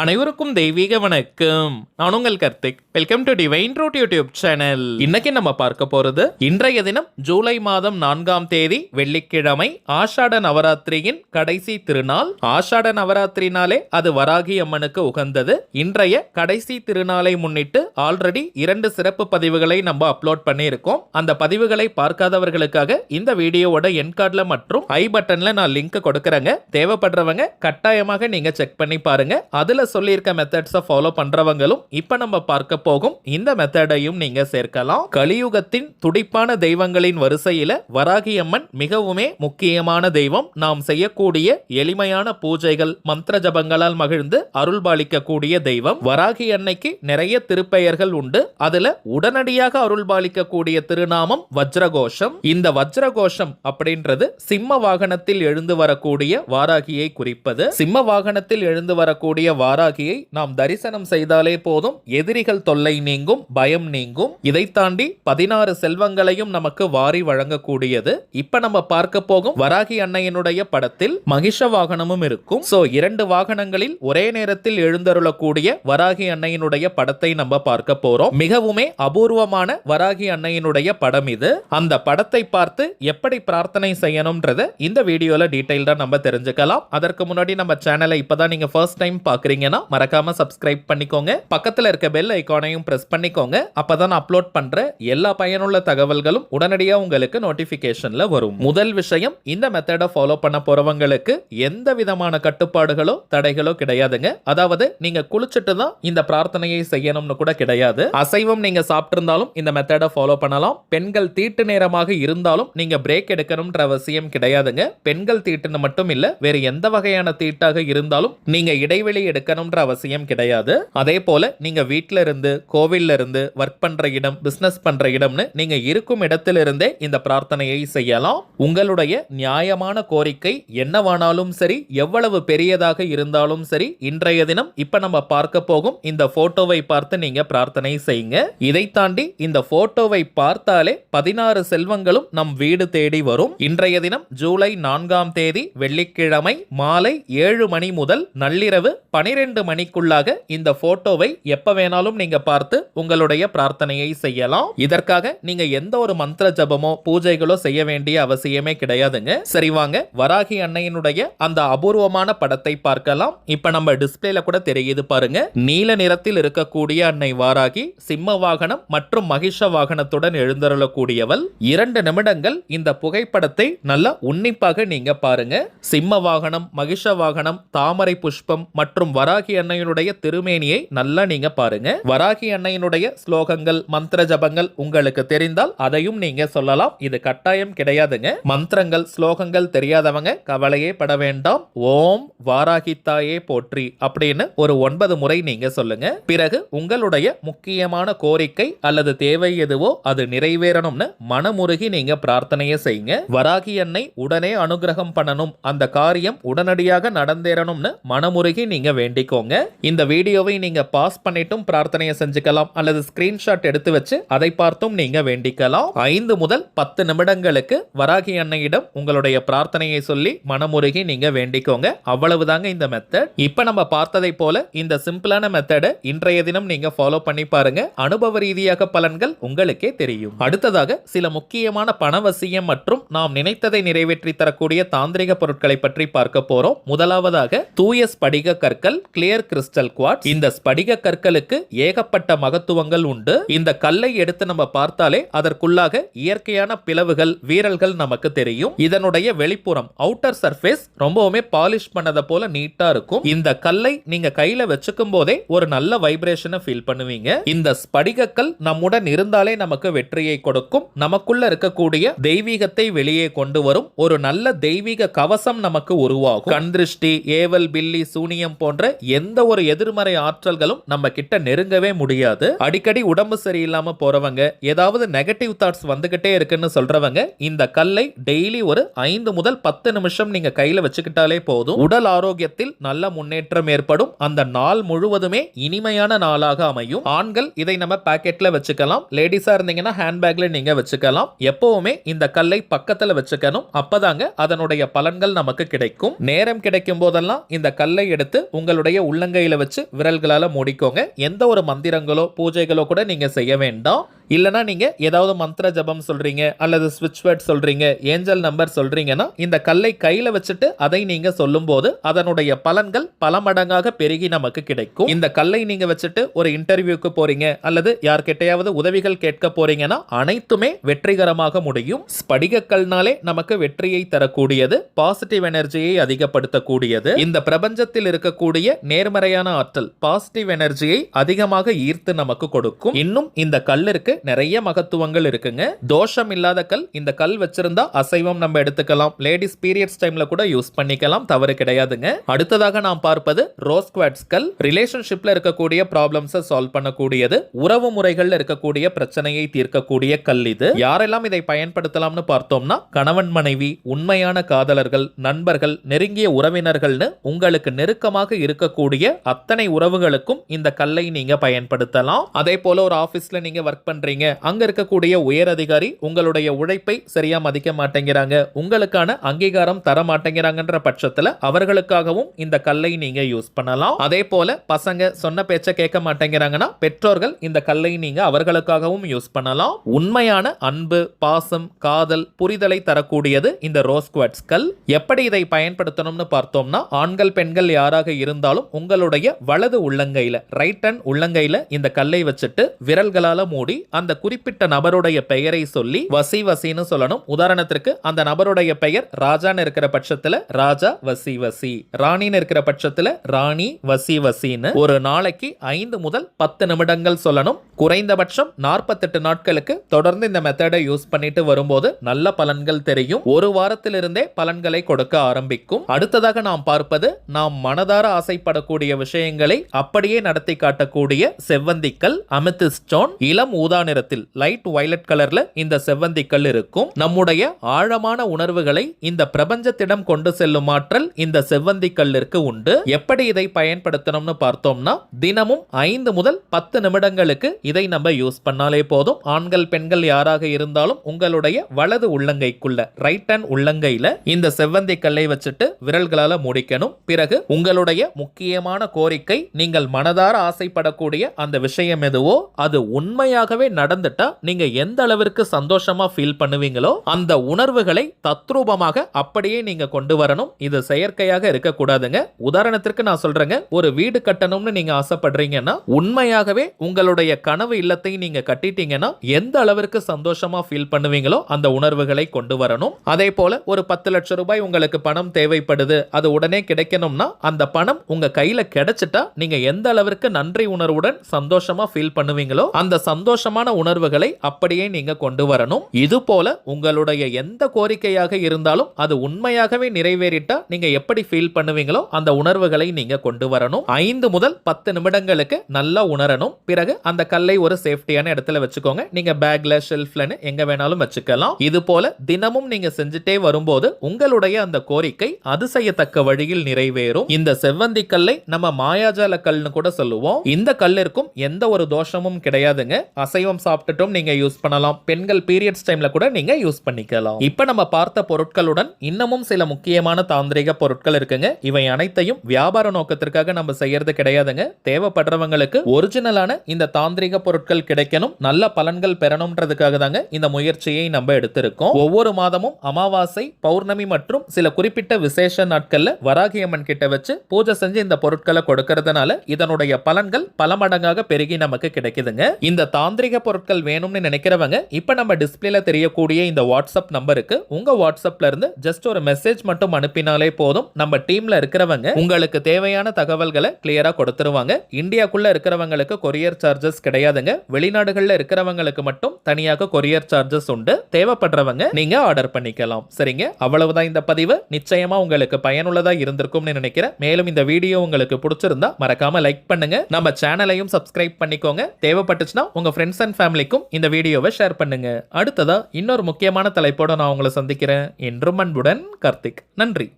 அனைவருக்கும் தெய்வீக வணக்கம். நான் உங்கள் Karthik. Welcome to divine truth YouTube channel. இன்னைக்கு நம்ம பார்க்க போறது இன்றைய தினம் ஜூலை மாதம் 4ஆம் தேதி வெள்ளிக்கிழமை, ஆஷாட நவராத்திரியின் கடைசி திருநாள். ஆஷாட நவராத்திரினாலே அது வராகி அம்மனுக்கு உகந்தது. இன்றைய கடைசி திருநாளை முன்னிட்டு ஆல்ரெடி 2 சிறப்பு பதிவுகளை நம்ம அப்லோட் பண்ணியிருக்கோம். அந்த பதிவுகளை பார்க்காதவர்களுக்காக இந்த வீடியோவோட என் கார்ட்ல மற்றும் ஐ பட்டன்ல நான் லிங்க் கொடுக்கறேங்க. தேவைப்படுறவங்க கட்டாயமாக நீங்க செக் பண்ணி பாருங்க. அதுல சொல்லியிருக்க மெத்தட்ஸை ஃபாலோ பண்றவங்களும் இப்ப நம்ம பார்க்க போகும் இந்த மெத்தடையும் நீங்க சேர்க்கலாம். கலியுகத்தின் துடிப்பான தெய்வங்களின் வரிசையில வராகி அம்மன் மிகவுமே முக்கியமான தெய்வம். நாம் செய்யக்கூடிய எளிமையான பூஜைகள், மந்திர ஜபங்களால் மகிழ்ந்து அருள்பாலிக்கக்கூடிய தெய்வம். வராகி அன்னைக்கு நிறைய திருப்பெயர்கள் உண்டு. அதுல உடனடியாக அருள்பாலிக்கக்கூடிய திருநாமம் வஜ்ரகோஷம். இந்த வஜ்ரகோஷம் அப்படின்றது சிம்ம வாகனத்தில் எழுந்து வரக்கூடிய வாராகியை குறிப்பது. சிம்ம வாகனத்தில் எழுந்து வரக்கூடிய வாராகியை நாம் தரிசனம் செய்தாலே போதும், எதிரிகள் தொல்லை நீங்கும், பயம் நீங்கும். இதை தாண்டி 16 செல்வங்களையும் நமக்கு வாரி வழங்கக்கூடியது. இப்ப நம்ம பார்க்க போகும் வராகி அன்னையினுடைய படத்தில் மகிஷ வாகனமும் இருக்கும். சோ 2 வாகனங்களில் ஒரே நேரத்தில் எழுந்தருளக்கூடிய வராகி அன்னையினுடைய படத்தை நம்ம பார்க்க போறோம். மிகவுமே அபூர்வமான வராகி அன்னையினுடைய படம் இது. அந்த படத்தை பார்த்து எப்படி பிரார்த்தனை செய்யணும்ன்றத இந்த வீடியோல டீடைல்டா நம்ம தெரிஞ்சுக்கலாம். அதற்கு முன்னாடி நம்ம சேனலை இப்பதான் நீங்க ஃபர்ஸ்ட் டைம் பாக்குறீங்கன்னா மறக்காம சப்ஸ்கிரைப் பண்ணிக்கோங்க. பக்கத்துல இருக்க பெல் ஐகானையும் பிரஸ் பண்ணிக்கோங்க. அப்பதான் அப்லோட் பண்ற எல்லா பயனுள்ள தகவல்களும் உடனடியா உங்களுக்கு நோட்டிபிகேஷன்ல வரும். முதல் விஷயம், இந்த மெத்தடை ஃபாலோ பண்ண போறவங்களுக்கு எந்த விதமான கட்டுப்பாடுகளோ தடைகளோ கிடையாதுங்க. அதாவது நீங்க குளிச்சுட்டு தான் இந்த பிரார்த்தனையை செய்யணும்னு கூட கிடையாது. அசைவம் நீங்க சாப்பிட்டிருந்தாலும் இந்த மெத்தடை ஃபாலோ பண்ணலாம். பெண்கள் தீட்டு நேரமாக இருந்தாலும் நீங்க பிரேக் எடுக்கணும்ன்ற அவசியம் கிடையாதுங்க. பெண்கள் தீட்டுன்னு மட்டும் இல்ல, வேற எந்த வகையான தீட்டாக இருந்தாலும் நீங்க இடைவெளி எடுக்கணும்ன்ற அவசியம் கிடையாது. அதே போல நீங்க வீட்ல இருந்து, கோவில்ல இருந்து, ஒர்க் பண்ற இடம், பிசினஸ் பண்ற இடம்னு நீங்க இருக்கும் இடத்திலிருந்தே இந்த பிரார்த்தனையை செய்யலாம். உங்களுடைய நியாயமான கோரிக்கை என்னவானாலும் சரி, எவ்வளவு பெரியதாக இருந்தாலும் சரி, இன்றைய தினம் இப்ப நம்ம பார்க்க போகும் இந்த போட்டோவை பார்த்து நீங்க பிரார்த்தனை செய்யுங்க. இதை தாண்டி இந்த போட்டோவை பார்த்தாலே 16 செல்வங்களும் நம் வீடு தேடி வரும். இன்றைய தினம் ஜூலை 4ஆம் தேதி வெள்ளிக்கிழமை மாலை 7 மணி முதல் நள்ளிரவு 12 மணிக்குள்ளாக இந்த போட்டோவை எப்ப வேணாலும் நீங்க பார்த்து உங்களுடைய பிரார்த்தனையை செய்யலாம். இதற்காக நீங்க எந்த ஒரு மந்திர ஜபமோ பூஜைகளோ செய்ய வேண்டிய அவசியமே கிடையாதுங்க. சரி, வாங்க வராகி அன்னையினுடைய அந்த அபூர்வமான படத்தை பார்க்கலாம். இப்ப நம்ம டிஸ்பிளேல கூட தெரியுது பாருங்க. நீல நிறத்தில் இருக்கக்கூடிய அன்னை வாராகி சிம்ம வாகனம் மற்றும் மகிஷ வாகனத்துடன் எழுந்தருளக்கூடியவள். 2 நிமிடங்கள் இந்த புகைப்படத்தை நல்லா உன்னிப்பாக நீங்க பாருங்க. சிம்ம வாகனம், மகிஷ வாகனம், தாமரை புஷ்பம் மற்றும் வராகி அன்னையினுடைய திருமேனியை நல்லா நீங்க பாருங்க. வராகி அன்னையினுடைய ஸ்லோகங்கள், மந்திர ஜபங்கள் உங்களுக்கு தெரிந்தால் அதையும் நீங்க சொல்லலாம். இது கட்டாயம் கிடையாதுங்க. மந்திரங்கள், ஸ்லோகங்கள் தெரியாதவங்க கவலையே பட வேண்டாம். ஓம் வாராகி தாயே போற்றி அப்படின்னு ஒரு 9 முறை நீங்க சொல்லுங்க. பிறகு உங்களுடைய முக்கியமான கோரிக்கை அல்லது தேவை எதுவோ அது நிறைவேறணும்னு மனமுருகி நீங்க பிரார்த்தனையை செய்யுங்க. வராகி அன்னை உடனே அனுகிரகம் பண்ணணும், அந்த காரியம் உடனடியாக நடந்தேறணும்னு மனமுருகி நீங்க வேண்டிக்கோங்க. இந்த வீடியோவை நீங்க பாஸ் பண்ணிட்டும் பிரார்த்தனையை செஞ்சுக்கலாம், அல்லது ஸ்கிரீன்ஷாட் எடுத்து வச்சு அதை பார்த்தும் நீங்க வேண்டிக்கலாம். 5 முதல் 10 நிமிடங்களுக்கு வராகி அன்னையிடம் உங்களுடைய பிரார்த்தனையை சொல்லி மனமுருகி நீங்க வேண்டிக்கோங்க. அவ்வளவுதாங்க இந்த மெத்தட். இப்ப நம்ம பார்த்ததை போல இந்த சிம்பிளான மெத்தடை இன்றைய தினம் நீங்க ஃபாலோ பண்ணி பாருங்க. அனுபவ ரீதியாக பலன்கள் உங்களுக்கே தெரியும். அடுத்ததாக சில முக்கியமான பணவசியம் மற்றும் நாம் நினைத்ததை நிறைவேற்றி தரக்கூடிய தாந்திரிக பொருட்களை பற்றி பார்க்க போறோம். முதலாவதாக தூய ஸ்படிக கற்கள், கிளியர் கிறிஸ்டல் குவார்ட்ஸ். இந்த ஸ்படிக கற்களுக்கு ஏகப்பட்ட மகத்துவங்கள் உண்டு. இந்த கல்லை எடுத்து நம்ம பார்த்தாலே அதற்குள்ளாக இயற்கையான பிளவுகள், வீரல்கள் நமக்கு தெரியும். இதனுடைய வெளிப்புறம் அவுட்டர் சர்ஃபேஸ் ரொம்பவுமே பாலிஷ் பண்ணத போல நீட்டா இருக்கும். இந்த கல்லை நீங்க கையில வச்சுக்கும் போதே ஒரு நல்ல வைப்ரேஷனை ஃபீல் பண்ணுவீங்க. இந்த ஸ்படிகக்கல் நம்முடன் இருந்தாலே நமக்கு வெற்றியை கொடுக்கும். நமக்குள்ள இருக்கக்கூடிய தெய்வீகத்தை வெளியே கொண்டு வரும். ஒரு நல்ல தெய்வீக கவசம் நமக்கு உருவாகும். கண் திருஷ்டி, ஏவல், பில்லி, சூனியம் போன்ற எந்த ஒரு எதிர்மறை ஆற்றல்களும் நம்ம கிட்ட நெருங்கவே முடியாது. அடிக்கடி உடம்பு சரியில்லாம போறவங்க, ஏதாவது நெகட்டிவ் தாட்ஸ் வந்துகிட்டே இருக்குன்னு சொல்றவங்க இந்த கல்லை டெய்லி ஒரு 5 முதல் 10 நிமிஷம் நீங்க கையில வச்சுக்கிட்டாலே போதும். உடல் ஆரோக்கியத்தில் நல்ல முன்னேற்றம் ஏற்படும். அந்த நாள் முழுவதுமே இனிமையான நாளாக அமையும். ஆண்கள் இதை நம்ம பாக்கெட்ல வச்சுக்கலாம். லேடிஸா இருந்தீங்கன்னா ஹேண்ட்பேக்ல நீங்க வச்சுக்கலாம். எப்பவுமே இந்த கல்லை பக்கத்துல வச்சுக்கணும். அப்பதாங்க அதனுடைய பலன்கள் நமக்கு கிடைக்கும். நேரம் கிடைக்கும் போதெல்லாம் இந்த கல்லை எடுத்து உங்களுடைய உங்களுடைய உள்ளங்கையில வச்சு விரல்களால மூடிக்கோங்க. எந்த ஒரு மந்திரங்களோ பூஜைகளோ கூட நீங்க செய்ய வேண்டாம். இல்லனா நீங்க ஏதாவது மந்திர ஜபம் சொல்றீங்க அல்லது ஸ்விட்ச் வேர்ட் சொல்றீங்க, ஏஞ்சல் நம்பர் சொல்றீங்கன்னா இந்த கல்லை கையில வச்சுட்டு அதை நீங்க சொல்லும்போது அதனுடைய பலன்கள் பல மடங்காக பெருகி நமக்கு கிடைக்கும். இந்த கல்லை நீங்க வச்சுட்டு ஒரு இன்டர்வியூக்கு போறீங்க அல்லது யார்கிட்டயாவது உதவிகள் கேட்க போறீங்கன்னா அனைத்துமே வெற்றிகரமாக முடியும். ஸ்படிக கல்னாலே நமக்கு வெற்றியை தரக்கூடியது, பாசிட்டிவ் எனர்ஜியை அதிகப்படுத்தக்கூடியது. இந்த பிரபஞ்சத்தில் இருக்கக்கூடிய நேர்மறையான ஆற்றல் பாசிட்டிவ் எனர்ஜியை அதிகமாக ஈர்த்து நமக்கு கொடுக்கும். இன்னும் இந்த கல்லிற்கு நிறைய மகத்துவங்கள் இருக்குங்க. தோஷம் இல்லாத கல், இந்த கல் வச்சிருந்தா அசைவம் நம்ம எடுத்துக்கலாம், லேடிஸ் பீரியட்ஸ் டைம்ல கூட யூஸ் பண்ணிக்கலாம், தவறு கிடையாதுங்க. அடுத்ததாக நாம் பார்ப்பது ரோஸ் குவார்ட்ஸ் கல். ரிலேஷன்ஷிப்ல இருக்கக்கூடிய ப்ராப்ளம்ஸை சால்வ் பண்ணக்கூடியது, உறவு முறைகள்ல இருக்கக்கூடிய பிரச்சனையை தீர்க்கக்கூடிய கல் இது. யாரெல்லாம் இதை பயன்படுத்தலாம்னு பார்த்தோம்னா கணவன் மனைவி, உண்மையான காதலர்கள், நண்பர்கள், நெருங்கிய உறவினர்கள்னு உங்களுக்கு நெருக்கமாக இருக்கக்கூடிய அத்தனை உறவுகளுக்கும் இந்த கல்லை நீங்க பயன்படுத்தலாம். அதே போல ஒரு ஆபீஸ்ல நீங்க ஒர்க் பண்றீங்க, அங்க இருக்கக்கூடிய உயர் அதிகாரி உங்களுடைய உழைப்பை சரியா மதிக்க மாட்டேங்கிறாங்க, உங்களுக்கான அங்கீகாரம் தர மாட்டேங்கிறாங்கன்ற பட்சத்துல அவர்களுக்காகவும் இந்த கல்லை நீங்க யூஸ் பண்ணலாம். அதே போல பசங்க சொன்ன பேச்ச கேட்க மாட்டேங்கிறாங்கன்னா பெற்றோர்கள் இந்த கல்லை நீங்க அவர்களுக்காகவும் யூஸ் பண்ணலாம். உண்மையான அன்பு, பாசம், காதல், புரிதலை தரக்கூடியது இந்த ரோஸ் குவார்ட்ஸ் கல். எப்படி இதை பயன்படுத்தணும்னு பார்த்தோம்னா ஆண்கள் பெண்கள் யாராக இருந்தாலும் உங்களுடைய வலது உள்ளங்கையில, ரைட் ஹேண்ட் உள்ளங்கையில இந்த கல்லை வச்சுட்டு விரல்களால மூடி அந்த குறிப்பிட்ட நபருடைய பெயரை சொல்லி வசி வசின்னு சொல்லணும். உதாரணத்திற்கு அந்த நபருடைய பெயர் ராஜான்னு இருக்கிற பட்சத்துல ராஜா வசி வசி, ராணின்னு இருக்கிற பட்சத்துல ராணி வசி வசின்னு ஒரு நாளைக்கு 5 முதல் 10 நிமிடங்கள் சொல்லணும். குறைந்தபட்சம் 48 நாட்களுக்கு தொடர்ந்து இந்த மெத்தடை யூஸ் பண்ணிட்டு வரும்போது நல்ல பலன்கள் தெரியும். ஒரு வாரத்திலிருந்தே பலன்களை கொடுக்க ஆரம்பிக்கும். அடுத்ததாக நாம் பார்ப்பது நாம் மனதார ஆசைப்படக்கூடிய விஷயங்களை அப்படியே நடத்தி காட்டக்கூடிய செவ்வந்திக்கல், அமெத்திஸ்ட் ஸ்டோன். இளம் ஊதா நிறத்தில் லைட் வயலட் கலர்ல இந்த செவ்வந்திக்கல் இருக்கும். நம்முடைய ஆழமான உணர்வுகளை இந்த பிரபஞ்சத்திடம் கொண்டு செல்லும் ஆற்றல் இந்த செவ்வந்திக்கல்லிற்கு உண்டு. எப்படி இதை பயன்படுத்தணும்னு பார்த்தோம்னா தினமும் 5 முதல் 10 நிமிடங்களுக்கு இதை நம்ம யூஸ் பண்ணாலே போதும். ஆண்கள் பெண்கள் யாராக இருந்தாலும் உங்களுடைய வலது உள்ளங்கைக்குள்ள, ரைட் ஹேண்ட் உள்ளங்கையில இந்த செவ்வந்திக்கல்லை வச்சுட்டு விரல்களால முடிக்கணும். பிறகு உங்களுடைய முக்கியமான கோரிக்கை, நீங்கள் மனதார ஆசைப்படக்கூடிய அந்த விஷயம் எதுவோ அது உண்மையாகவே நடந்துட்டா நீங்க எந்த அளவிற்கு சந்தோஷமா ஃபீல் பண்ணுவீங்களோ அந்த உணர்வுகளை தத்ரூபமாக அப்படியே நீங்க கொண்டு வரணும். இது செயற்கையாக இருக்க கூடாதுங்க. உதாரணத்திற்கு நான் சொல்றேங்க, ஒரு வீடு கட்டணும்னு நீங்க ஆசைப்படுறீங்கன்னா உண்மையாகவே உங்களுடைய கனவு இல்லத்தை நீங்க கட்டிட்டீங்கன்னா எந்த அளவிற்கு சந்தோஷமா ஃபீல் பண்ணுவீங்களோ அந்த உணர்வுகளை கொண்டு வரணும். அதே போல ஒரு 10 லட்சம் ரூபாய் உங்களுக்கு பணம் தேவைப்படுது, அது உடனே கிடைக்கணும்னா அந்த பணம் உங்க கையில கிடைச்சிட்டா நீங்க எந்த அளவிற்கு நன்றி உணர்வுடன் சந்தோஷமா ஃபீல் பண்ணுவீங்களோ அந்த சந்தோஷமான உணர்வுகளை அப்படியே நீங்க கொண்டு வரணும். இது போல உங்களுடைய எந்த கோரிக்கையாக இருந்தாலும் அது உண்மையாகவே நிறைவேறிட்டா நீங்க எப்படி ஃபீல் பண்ணுவீங்களோ அந்த உணர்வுகளை நீங்க கொண்டு வரணும். 5 முதல் 10 நிமிடங்களுக்கு நல்லா உணரணும். பிறகு அந்த கல்லை ஒரு சேஃப்டியான இடத்துல வச்சுக்கோங்க. நீங்க பேக்ல, ஷெல்ஃப்ல எங்க வேணாலும் வச்சுக்கலாம். இது போல தினமும் நீங்க செஞ்சுட்டே வரும்போது உங்களுடைய அந்த கோரிக்கை அதிசயத்தக்க வழியில் நிறைவேறும். இந்த செவ்வந்தி கல்லை நம்ம மாயாஜால கல்னு கூட சொல்லுவோம். இந்த கல்லிற்கும் எந்த ஒரு தோஷமும் கிடையாதுங்க. அசைவம் சாப்பிட்டுட்டும் நீங்க யூஸ் பண்ணலாம். பெண்கள் பீரியட்ஸ் டைம்ல கூட நீங்க யூஸ் பண்ணிக்கலாம். இப்ப நம்ம பார்த்த பொருட்களுடன் இன்னமும் சில முக்கியமான தாந்திரிக பொருட்கள் இருக்குங்க. இவை அனைத்தையும் வியாபார நோக்கத்திற்காக நம்ம செய்யறது கிடையாதுங்க. தேவைப்படுறவங்களுக்கு ஒரிஜினலான இந்த தாந்திரிக பொருட்கள் கிடைக்கணும், நல்ல பலன்கள் பெறணும்ன்றதுக்காக தாங்க இந்த முயற்சியை நம்ம எடுத்திருக்கோம். ஒவ்வொரு மாதமும் அமாவாசை, பௌர்ணமி மற்றும் சில குறிப்பிட்ட விசேஷ நாட்கள்ல வராகி அம்மன் கிட்ட வச்சு பூஜை செஞ்சு இந்த பொருட்களை கொடுக்கறதுனால இதனுடைய பலன்கள் பல மடங்காக பெருகி நமக்கு கிடைக்குதுங்க. இந்த தாந்திரிக பொருட்கள் வேணும்னு நினைக்கிறவங்க இப்ப நம்ம டிஸ்பிளேல தெரியக்கூடிய இந்த வாட்ஸ்அப் நம்பருக்கு உங்க வாட்ஸ்அப்ல இருந்து ஜஸ்ட் ஒரு மெசேஜ் மட்டும் அனுப்பினாலே போதும். நம்ம டீம்ல இருக்கிறவங்க உங்களுக்கு தேவையான தகவல்களை கிளியரா கொடுத்துருவாங்க. இந்தியாக்குள்ள இருக்கிறவங்களுக்கு கொரியர் சார்ஜஸ் கிடையாதுங்க. வெளிநாடுகள்ல இருக்கிறவங்களுக்கு மட்டும் தனியாக கொரியர் சார்ஜஸ் உண்டு. தேவைப்படுறவங்க நீங்க ஆர்டர் பண்ணிக்கலாம். சரிங்க, அவ்வளவுதான் இந்த பதிவு. நிச்சயமா உங்களுக்கு பயனுள்ளதா இருந்திருக்கும்னு நினைக்கிறேன். மேலும் இந்த வீடியோ உங்களுக்கு பிடிச்சிருந்தா மறக்காம லைக் பண்ணுங்க. நம்ம சேனலையும் சப்ஸ்கிரைப் பண்ணிக்கோங்க. தேவைப்பட்டுச்சுன்னா உங்க ஃப்ரெண்ட்ஸ் அண்ட் ஃபேமிலிக்கும் இந்த வீடியோவை ஷேர் பண்ணுங்க. அடுத்ததா இன்னொரு முக்கியமான தலைப்போட நான் உங்களை சந்திக்கிறேன். என்றும் அன்புடன் கார்த்திக். நன்றி.